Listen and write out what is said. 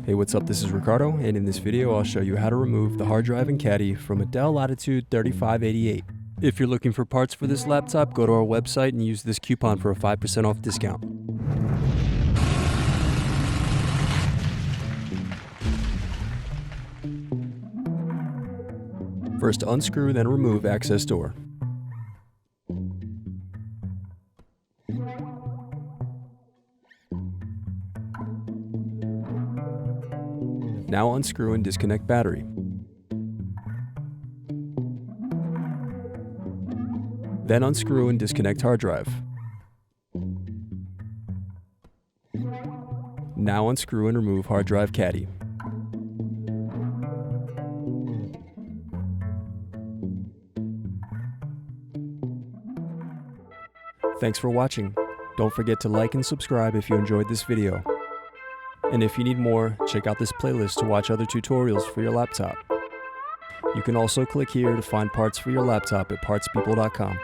Hey, what's up? This is Ricardo, and in this video I'll show you how to remove the hard drive and caddy from a Dell Latitude 3588. If you're looking for parts for this laptop, go to our website and use this coupon for a 5% off discount. First unscrew, then remove access door. Now unscrew and disconnect battery. Then unscrew and disconnect hard drive. Now unscrew and remove hard drive caddy. Thanks for watching. Don't forget to like and subscribe if you enjoyed this video. And if you need more, check out this playlist to watch other tutorials for your laptop. You can also click here to find parts for your laptop at partspeople.com.